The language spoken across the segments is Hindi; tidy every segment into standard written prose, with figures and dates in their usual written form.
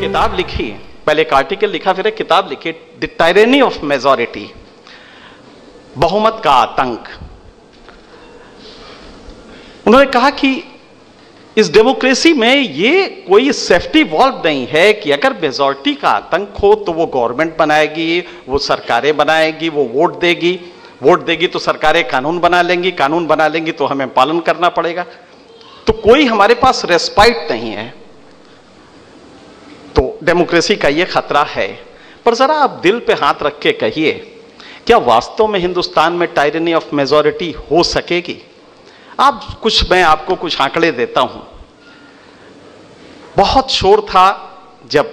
किताब लिखी, पहले एक आर्टिकल लिखा, फिर एक किताब लिखी, द टायरेनी ऑफ मेजॉरिटी, बहुमत का आतंक। उन्होंने कहा कि इस डेमोक्रेसी में ये कोई सेफ्टी वॉल्व नहीं है कि अगर मेजॉरिटी का आतंक हो तो वो गवर्नमेंट बनाएगी, वो सरकारें बनाएगी, वो वोट देगी तो सरकारें कानून बना लेंगी तो हमें पालन करना पड़ेगा, तो कोई हमारे पास रेस्पाइट नहीं है। तो डेमोक्रेसी का ये खतरा है। पर जरा आप दिल पे हाथ रख के कहिए, क्या वास्तव में हिंदुस्तान में टायरनी ऑफ मेजॉरिटी हो सकेगी? मैं आपको कुछ आंकड़े देता हूं। बहुत शोर था जब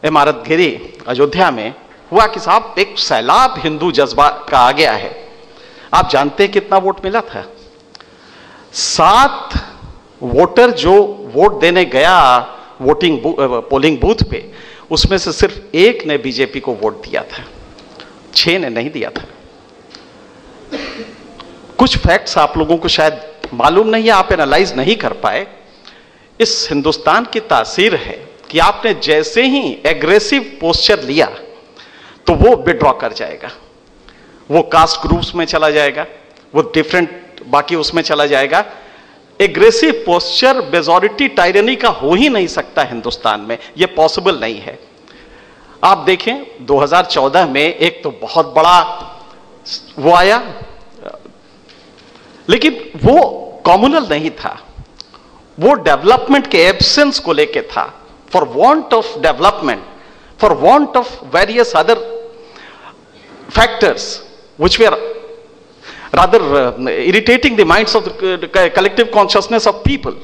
इमारत गिरी अयोध्या में, हुआ कि साहब एक सैलाब हिंदू जज्बा का आ गया है। आप जानते हैं कितना वोट मिला था? 7 वोटर जो वोट देने गया पोलिंग बूथ पे, उसमें से सिर्फ 1 ने बीजेपी को वोट दिया था, 6 ने नहीं दिया था। कुछ फैक्ट्स आप लोगों को शायद मालूम नहीं है, आप एनालाइज नहीं कर पाए। इस हिंदुस्तान की तासीर है कि आपने जैसे ही एग्रेसिव पोस्चर लिया तो वो विड्रॉ कर जाएगा, वो कास्ट ग्रुप्स में चला जाएगा, वो डिफरेंट बाकी उसमें चला जाएगा। एग्रेसिव पोस्चर मेजॉरिटी टायरनी का हो ही नहीं सकता हिंदुस्तान में, ये पॉसिबल नहीं है। आप देखें 2014 में एक तो बहुत बड़ा वो आया, लेकिन वो कम्युनल नहीं था, वो डेवलपमेंट के एब्सेंस को लेके था। For want of development, for want of various other factors which were rather irritating the minds of the collective consciousness of people,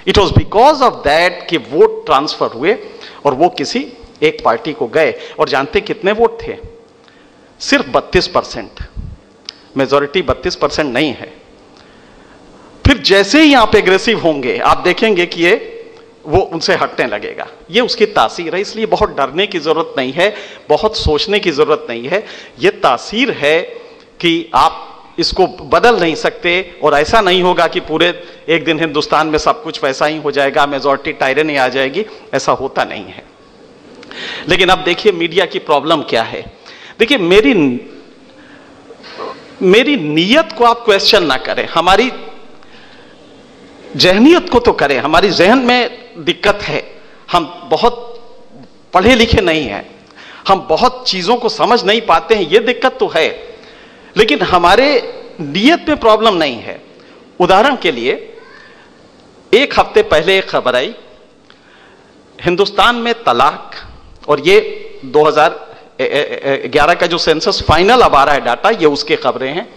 it was because of that कि वोट ट्रांसफर हुए और वो किसी एक पार्टी को गए। और जानते कितने वोट थे? सिर्फ 32%। मेजॉरिटी 32% नहीं है। फिर जैसे ही आप एग्रेसिव होंगे, आप देखेंगे कि ये वो उनसे हटने लगेगा। ये उसकी तासीर है, इसलिए बहुत डरने की जरूरत नहीं है, बहुत सोचने की जरूरत नहीं है। ये तासीर है कि आप इसको बदल नहीं सकते, और ऐसा नहीं होगा कि पूरे एक दिन हिंदुस्तान में सब कुछ वैसा ही हो जाएगा, मेजॉरिटी टायरनी आ जाएगी, ऐसा होता नहीं है। लेकिन अब देखिए मीडिया की प्रॉब्लम क्या है। देखिए मेरी नीयत को आप क्वेश्चन ना करें, हमारी जहनियत को तो करें। हमारी जहन में दिक्कत है, हम बहुत पढ़े लिखे नहीं हैं, हम बहुत चीजों को समझ नहीं पाते हैं, ये दिक्कत तो है। लेकिन हमारे नीयत में प्रॉब्लम नहीं है। उदाहरण के लिए, एक हफ्ते पहले एक खबर आई, हिंदुस्तान में तलाक, और ये 2011 का जो सेंसस फाइनल अब आ रहा है डाटा, ये उसके खबरें हैं।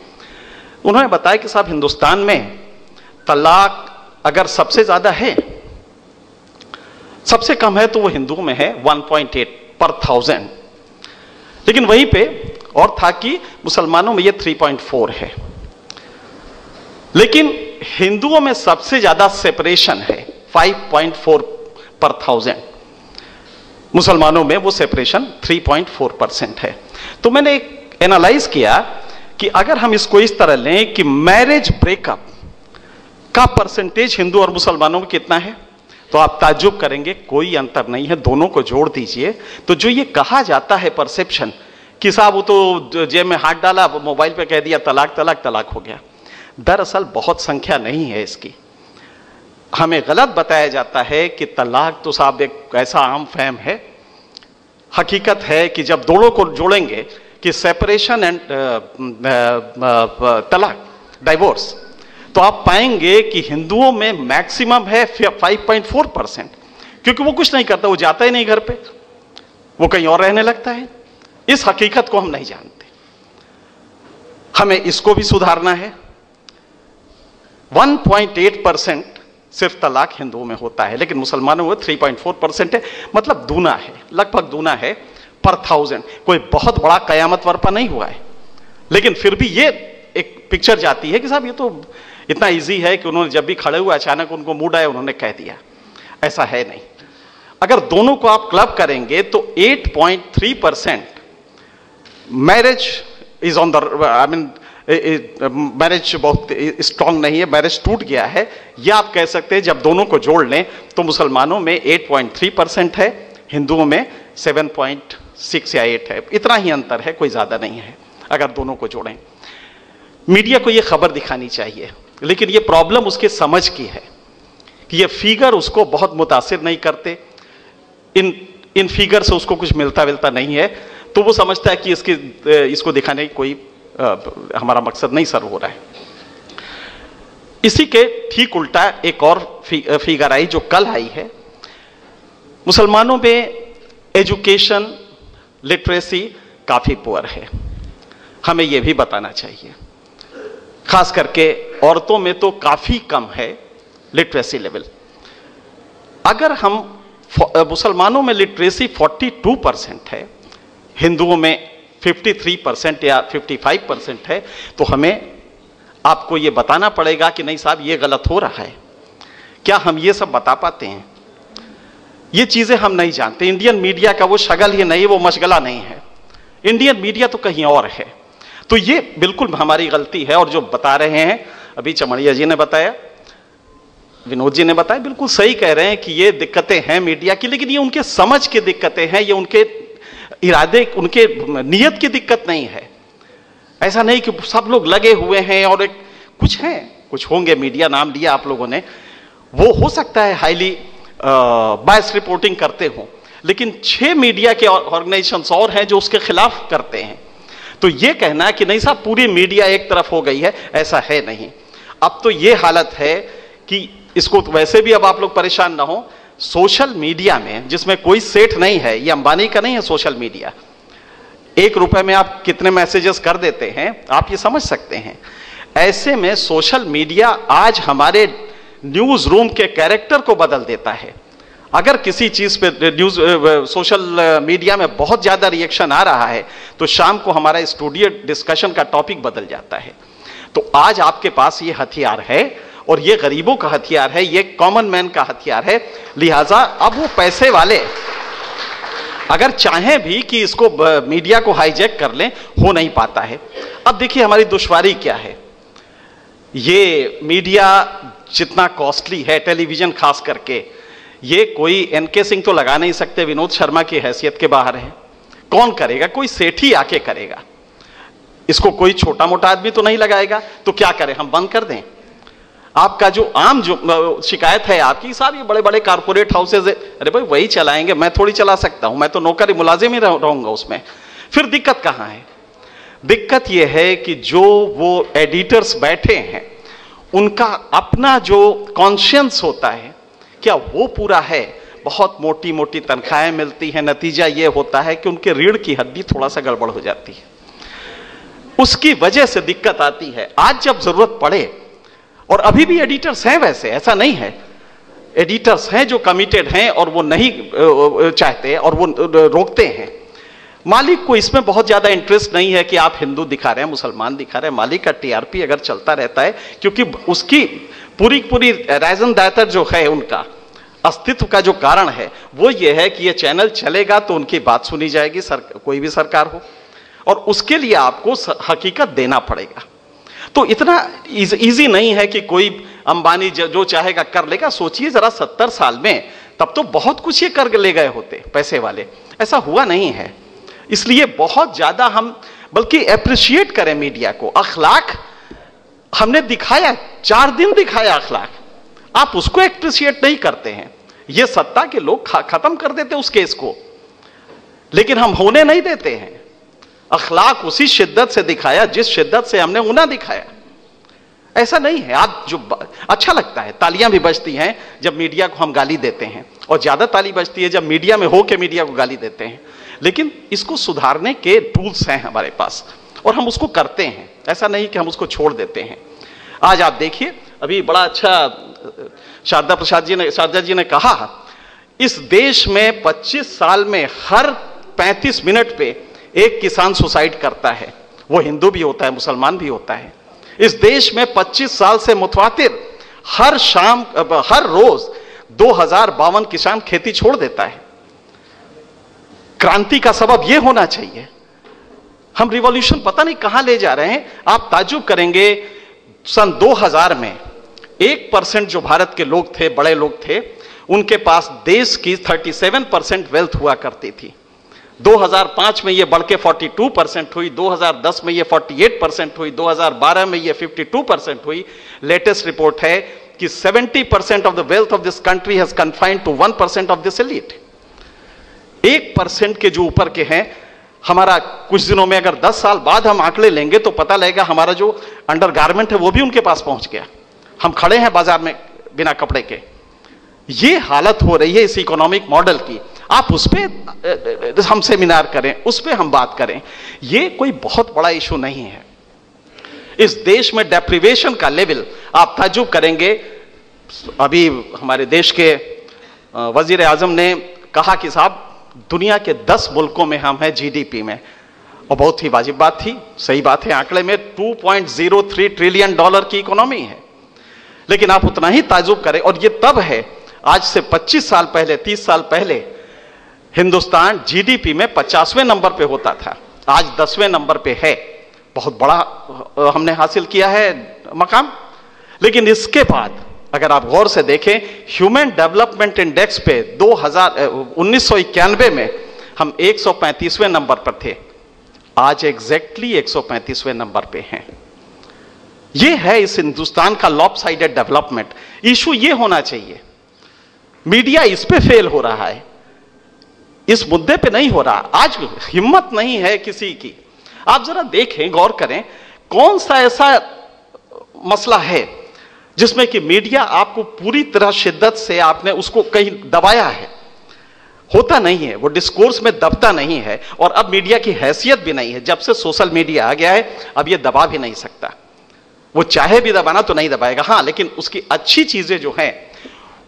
उन्होंने बताया कि साहब हिंदुस्तान में तलाक अगर सबसे ज्यादा है, सबसे कम है तो वो हिंदुओं में है 1.8 पर 1000, लेकिन वहीं पे और था कि मुसलमानों में ये 3.4 है। लेकिन हिंदुओं में सबसे ज्यादा सेपरेशन है, 5.4 पर 1000। मुसलमानों में वो सेपरेशन 3.4% है। तो मैंने एक एनालाइज किया कि अगर हम इसको इस तरह लें कि मैरिज ब्रेकअप का परसेंटेज हिंदू और मुसलमानों में कितना है, तो आप ताज्जुब करेंगे, कोई अंतर नहीं है। दोनों को जोड़ दीजिए तो जो ये कहा जाता है परसेप्शन कि साहब वो तो जेब में हाथ डाला, मोबाइल पे कह दिया तलाक तलाक तलाक हो गया, दरअसल बहुत संख्या नहीं है इसकी। हमें गलत बताया जाता है कि तलाक तो साहब एक ऐसा आम फहम है। हकीकत है कि जब दोनों को जोड़ेंगे कि सेपरेशन एंड तलाक, डाइवोर्स, तो आप पाएंगे कि हिंदुओं में मैक्सिमम है 5.4%, क्योंकि वो कुछ नहीं करता, वो जाता ही नहीं घर पे, वो कहीं और रहने लगता है। इस हकीकत को हम नहीं जानते, हमें इसको भी सुधारना है। 1.8% सिर्फ तलाक हिंदुओं में होता है, लेकिन मुसलमानों में 3.4% है, मतलब दूना है, लगभग दूना है पर 1000। कोई बहुत बड़ा कयामत बरपा नहीं हुआ है, लेकिन फिर भी ये एक पिक्चर जाती है कि साहब ये तो इतना इजी है कि उन्होंने जब भी खड़े हुए अचानक उनको मूड आया उन्होंने कह दिया। ऐसा है नहीं। अगर दोनों को आप क्लब करेंगे तो 8.3% marriage is on the marriage बहुत स्ट्रांग नहीं है, मैरिज टूट गया है, या आप कह सकते हैं जब दोनों को जोड़ लें तो मुसलमानों में 8.3% है, हिंदुओं में 7.6 या 8 है, इतना ही अंतर है, कोई ज्यादा नहीं है अगर दोनों को जोड़ें। मीडिया को यह खबर दिखानी चाहिए, लेकिन यह प्रॉब्लम उसके समझ की है कि ये फिगर उसको बहुत मुतासिर नहीं करते, इन फिगर से उसको कुछ मिलता नहीं है, तो वो समझता है कि इसको दिखाने की कोई हमारा मकसद नहीं सर्व हो रहा है। इसी के ठीक उल्टा एक और फिगर आई जो कल आई है। मुसलमानों में एजुकेशन लिटरेसी काफी पुअर है, हमें यह भी बताना चाहिए। खास करके औरतों में तो काफी कम है लिटरेसी लेवल। अगर हम मुसलमानों में लिटरेसी 42% है, हिंदुओं में 53% या 55% है, तो हमें आपको यह बताना पड़ेगा कि नहीं साहब ये गलत हो रहा है। क्या हम ये सब बता पाते हैं? ये चीजें हम नहीं जानते। इंडियन मीडिया का वो शगल ही नहीं, वो मशगला नहीं है। इंडियन मीडिया तो कहीं और है। तो ये बिल्कुल हमारी गलती है। और जो बता रहे हैं, अभी चमड़िया जी ने बताया, विनोद जी ने बताया, बिल्कुल सही कह रहे हैं कि ये दिक्कतें हैं मीडिया की, लेकिन ये उनके समझ की दिक्कतें हैं, ये उनके इरादे, उनके नियत की दिक्कत नहीं है। ऐसा नहीं कि सब लोग लगे हुए हैं और कुछ हैं, कुछ होंगे, मीडिया नाम लिया आप लोगों ने, वो हो सकता है हाईली बायस रिपोर्टिंग करते हो, लेकिन 6 मीडिया के ऑर्गेनाइजेशंस और हैं जो उसके खिलाफ करते हैं। तो ये कहना कि नहीं साहब पूरी मीडिया एक तरफ हो गई है, ऐसा है नहीं। अब तो ये हालत है कि इसको तो वैसे भी अब आप लोग परेशान ना हो, सोशल मीडिया में जिसमें कोई सेठ नहीं है, ये अंबानी का नहीं है सोशल मीडिया, 1 रुपए में आप कितने मैसेजेस कर देते हैं आप ये समझ सकते हैं। ऐसे में सोशल मीडिया आज हमारे न्यूज रूम के कैरेक्टर को बदल देता है। अगर किसी चीज पे सोशल मीडिया में बहुत ज्यादा रिएक्शन आ रहा है तो शाम को हमारा स्टूडियो डिस्कशन का टॉपिक बदल जाता है। तो आज आपके पास ये हथियार है, और ये गरीबों का हथियार है, ये कॉमन मैन का हथियार है। लिहाजा अब वो पैसे वाले अगर चाहें भी कि इसको मीडिया को हाईजैक कर लें, हो नहीं पाता है। अब देखिए हमारी दुश्वारी क्या है। ये मीडिया जितना कॉस्टली है, टेलीविजन खास करके, ये कोई एनके सिंह तो लगा नहीं सकते, विनोद शर्मा की हैसियत के बाहर है। कौन करेगा? कोई सेठी आके करेगा। इसको कोई छोटा मोटा आदमी तो नहीं लगाएगा। तो क्या करें, हम बंद कर दें? आपका जो आम जो शिकायत है आपकी, साहब ये बड़े बड़े कारपोरेट हाउसेज है, अरे भाई वही चलाएंगे, मैं थोड़ी चला सकता हूं, मैं तो नौकरी मुलाजिम ही रहूंगा उसमें। फिर दिक्कत कहां है? दिक्कत यह है कि जो वो एडिटर्स बैठे हैं उनका अपना जो कॉन्शियंस होता है, क्या वो पूरा है? बहुत मोटी मोटी तनख्वाहें मिलती हैं, नतीजा ये होता है कि उनके रीढ़ की हड्डी थोड़ा सा गड़बड़ हो जाती है, उसकी वजह से दिक्कत आती है। आज जब जरूरत पड़े, और अभी भी एडिटर्स हैं, वैसे ऐसा नहीं है, एडिटर्स हैं जो कमिटेड हैं और वो नहीं चाहते और वो रोकते हैं। मालिक को इसमें बहुत ज्यादा इंटरेस्ट नहीं है कि आप हिंदू दिखा रहे हैं, मुसलमान दिखा रहे हैं। मालिक का टीआरपी अगर चलता रहता है, क्योंकि उसकी पूरी राइजन दायतर जो है, उनका अस्तित्व का जो कारण है वो ये है कि ये चैनल चलेगा तो उनकी बात सुनी जाएगी, कोई भी सरकार हो, और उसके लिए आपको हकीकत देना पड़ेगा। तो इतना इजी नहीं है कि कोई अंबानी जो चाहेगा कर लेगा। सोचिए जरा 70 साल में, तब तो बहुत कुछ ये कर ले गए होते पैसे वाले, ऐसा हुआ नहीं है। इसलिए बहुत ज्यादा हम बल्कि अप्रिशिएट करें मीडिया को। अखलाक हमने दिखाया, 4 दिन दिखाया अखलाक, आप उसको अप्रिशिएट नहीं करते हैं। ये सत्ता के लोग खत्म कर देते उस केस को, लेकिन हम होने नहीं देते हैं। अखलाक उसी शिद्दत से दिखाया जिस शिद्दत से हमने उन्हें दिखाया। ऐसा नहीं है। आप जो अच्छा लगता है, तालियां भी बजती हैं जब मीडिया को हम गाली देते हैं, और ज्यादा ताली बजती है जब मीडिया में हो के मीडिया को गाली देते हैं। लेकिन इसको सुधारने के टूल्स हैं हमारे पास, और हम उसको करते हैं। ऐसा नहीं कि हम उसको छोड़ देते हैं। आज आप देखिए, अभी बड़ा अच्छा शारदा जी ने कहा, इस देश में 25 साल में हर 35 मिनट पे एक किसान सुसाइड करता है। वो हिंदू भी होता है, मुसलमान भी होता है। इस देश में 25 साल से मुतवातिर हर रोज 2052 किसान खेती छोड़ देता है। क्रांति का सबब यह होना चाहिए। हम रिवॉल्यूशन पता नहीं कहां ले जा रहे हैं। आप ताज्जुब करेंगे, सन 2000 में 1% जो भारत के लोग थे, बड़े लोग थे, उनके पास देश की 37% वेल्थ हुआ करती थी। 2005 में ये बढ़ के 42% हुई, 2010 में ये 48% हुई, 2012 में ये 52% हुई। लेटेस्ट रिपोर्ट है कि 70% of the wealth of this country has confined to 1% of this elite. 1% के जो ऊपर के हैं, हमारा कुछ दिनों में, अगर 10 साल बाद हम आंकड़े लेंगे तो पता लगेगा हमारा जो अंडरगारमेंट है वो भी उनके पास पहुंच गया। हम खड़े हैं बाजार में बिना कपड़े के। ये हालत हो रही है इस इकोनॉमिक मॉडल की। आप उस पर हम सेमिनार करें, उस पर हम बात करें, ये कोई बहुत बड़ा इशू नहीं है। इस देश में डेप्रिवेशन का लेवल आप ताज्जुब करेंगे। अभी हमारे देश के वजीर आजम ने कहा कि साहब दुनिया के 10 मुल्कों में हम हैं जीडीपी में, और बहुत ही वाजिब बात थी, सही बात है। आंकड़े में $2.03 ट्रिलियन की इकोनॉमी है, लेकिन आप उतना ही ताज्जुब करें, और ये तब है, आज से 25 साल पहले, 30 साल पहले हिंदुस्तान जीडीपी में 50वें नंबर पे होता था, आज 10वें नंबर पे है। बहुत बड़ा हमने हासिल किया है मकाम। लेकिन इसके बाद अगर आप गौर से देखें, ह्यूमन डेवलपमेंट इंडेक्स पे 1991 में हम 135वें नंबर पर थे, आज एग्जैक्टली 135वें नंबर पे हैं। ये है इस हिंदुस्तान का लॉपसाइडेड डेवलपमेंट। इशू ये होना चाहिए, मीडिया इस पे फेल हो रहा है, इस मुद्दे पे नहीं हो रहा। आज हिम्मत नहीं है किसी की। आप जरा देखें, गौर करें, कौन सा ऐसा मसला है जिसमें कि मीडिया आपको पूरी तरह शिद्दत से आपने उसको कहीं दबाया है। होता नहीं है, वो डिस्कोर्स में दबता नहीं है, और अब मीडिया की हैसियत भी नहीं है। जब से सोशल मीडिया आ गया है, अब ये दबा भी नहीं सकता। वो चाहे भी दबाना तो नहीं दबाएगा। हाँ, लेकिन उसकी अच्छी चीजें जो हैं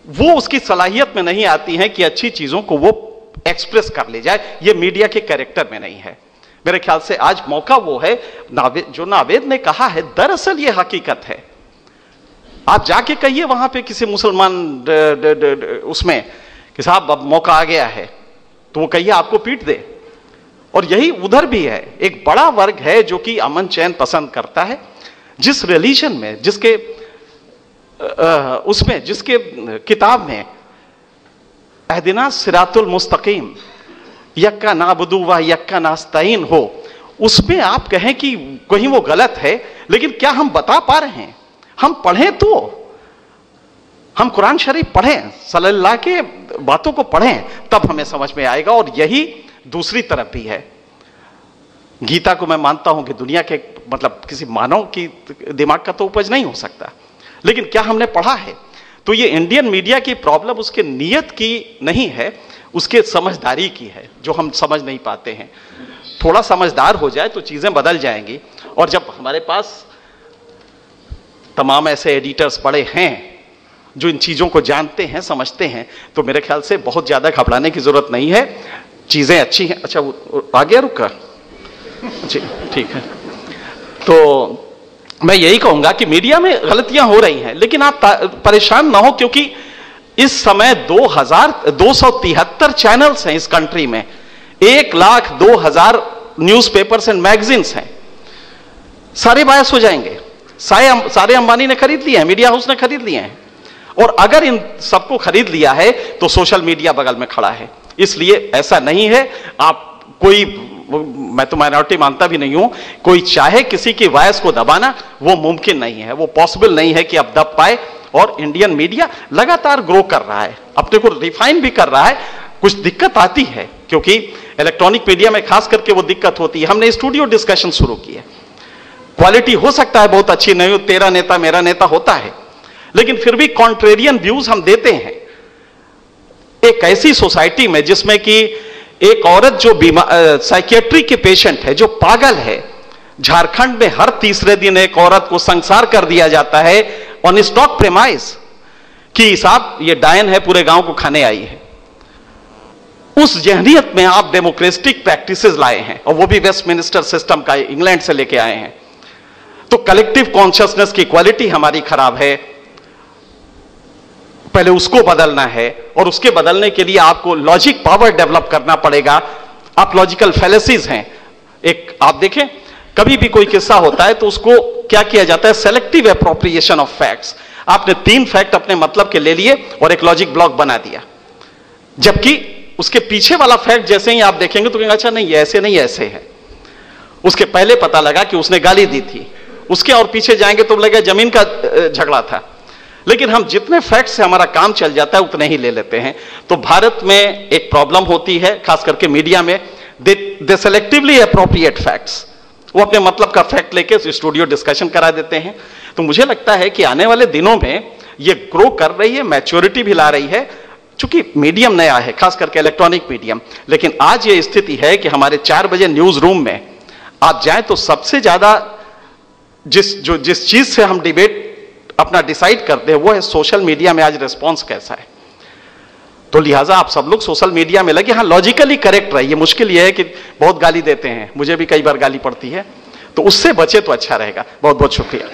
वो उसकी सलाहियत में नहीं आती हैं कि अच्छी चीजों को वो एक्सप्रेस कर ले जाए। ये मीडिया के कैरेक्टर में नहीं है। मेरे ख्याल से आज मौका वो है, जो नावेद ने कहा है, दरअसल ये हकीकत है। आप जाके कहिए वहां पे किसी मुसलमान उसमें कि साहब अब मौका आ गया है, तो वो कहिए आपको पीट दे। और यही उधर भी है, एक बड़ा वर्ग है जो कि अमन चैन पसंद करता है। जिस रिलीजन में, जिसके उसमें, जिसके किताब में अहदिना सिरातुल मुस्तकीम, यक्का नाबुदु व यक्का नास्तईन हो, उसमें आप कहें कि कहीं वो गलत है, लेकिन क्या हम बता पा रहे हैं? हम पढ़ें तो, हम कुरान शरीफ पढ़ें, सल्लल्लाहु के बातों को पढ़ें, तब हमें समझ में आएगा। और यही दूसरी तरफ भी है। गीता को मैं मानता हूं कि दुनिया के, मतलब किसी मानव की दिमाग का तो उपज नहीं हो सकता, लेकिन क्या हमने पढ़ा है? तो ये इंडियन मीडिया की प्रॉब्लम उसके नियत की नहीं है, उसके समझदारी की है, जो हम समझ नहीं पाते हैं। थोड़ा समझदार हो जाए तो चीजें बदल जाएंगी। और जब हमारे पास तमाम ऐसे एडिटर्स बड़े हैं जो इन चीजों को जानते हैं, समझते हैं, तो मेरे ख्याल से बहुत ज्यादा घबराने की जरूरत नहीं है। चीजें अच्छी हैं। अच्छा, वो आ गया, रुका जी, ठीक है। तो मैं यही कहूंगा कि मीडिया में गलतियां हो रही हैं, लेकिन आप परेशान ना हो, क्योंकि इस समय 273 चैनल्स हैं इस कंट्री में, 1,02,000 न्यूज़पेपर्स एंड मैगजीन्स हैं। सारे बायस हो जाएंगे। सारे अंबानी ने खरीद लिए हैं, मीडिया हाउस ने खरीद लिए हैं। और अगर इन सबको खरीद लिया है तो सोशल मीडिया बगल में खड़ा है। इसलिए ऐसा नहीं है, आप कोई, मैं तो माइनॉरिटी मानता भी नहीं हूं, कोई चाहे किसी की वॉइस को दबाना, वो मुमकिन नहीं है, वो पॉसिबल नहीं है कि अब दब पाए। और इंडियन मीडिया लगातार ग्रो कर रहा है, अपने को रिफाइन भी कर रहा है। कुछ दिक्कत आती है, क्योंकि इलेक्ट्रॉनिक मीडिया में खास करके वो दिक्कत होती है। हमने स्टूडियो डिस्कशन शुरू की है, क्वालिटी हो सकता है बहुत अच्छी नहीं हो, तेरा नेता मेरा नेता होता है, लेकिन फिर भी कॉन्ट्रेरियन व्यूज हम देते हैं। एक ऐसी सोसाइटी में जिसमें कि एक औरत जो साइकियाट्री के पेशेंट है, जो पागल है, झारखंड में हर तीसरे दिन एक औरत को संसार कर दिया जाता है ऑन स्टॉक प्रेमाइस कि साहब ये डायन है, पूरे गांव को खाने आई है। उस जहनियत में आप डेमोक्रेटिक प्रैक्टिसेस लाए हैं, और वो भी वेस्टमिनिस्टर सिस्टम का, इंग्लैंड से लेके आए हैं। तो कलेक्टिव कॉन्शियसनेस की क्वालिटी हमारी खराब है, पहले उसको बदलना है, और उसके बदलने के लिए आपको लॉजिक पावर डेवलप करना पड़ेगा। आप लॉजिकल फैलेसीज हैं, एक आप देखें कभी भी कोई किस्सा होता है तो उसको क्या किया जाता है, सेलेक्टिव एप्रोप्रिएशन ऑफ फैक्ट्स। आपने 3 फैक्ट अपने मतलब के ले लिए और एक लॉजिक ब्लॉक बना दिया, जबकि उसके पीछे वाला फैक्ट जैसे ही आप देखेंगे तो कहेंगे अच्छा नहीं ऐसे नहीं ऐसे है। उसके पहले पता लगा कि उसने गाली दी थी, उसके और पीछे जाएंगे तो लगेगा जमीन का झगड़ा था। लेकिन हम जितने फैक्ट से हमारा काम चल जाता है उतने ही ले लेते हैं। तो भारत में एक प्रॉब्लम होती है, खास करके मीडिया में, दे सेलेक्टिवली अप्रोप्रिएट फैक्ट्स। वो अपने मतलब का फैक्ट लेके स्टूडियो डिस्कशन करा देते हैं। तो मुझे लगता है कि आने वाले दिनों में ये ग्रो कर रही है, मैच्योरिटी भी ला रही है, चूंकि मीडियम नया है, खास करके इलेक्ट्रॉनिक मीडियम। लेकिन आज ये स्थिति है कि हमारे 4 बजे न्यूज रूम में आप जाएं तो सबसे ज्यादा जिस चीज से हम डिबेट अपना डिसाइड करते हैं वो है सोशल मीडिया में आज रिस्पॉन्स कैसा है। तो लिहाजा आप सब लोग सोशल मीडिया में लगे, हाँ लॉजिकली करेक्ट रहिए। मुश्किल यह है कि बहुत गाली देते हैं, मुझे भी कई बार गाली पड़ती है, तो उससे बचे तो अच्छा रहेगा। बहुत बहुत शुक्रिया।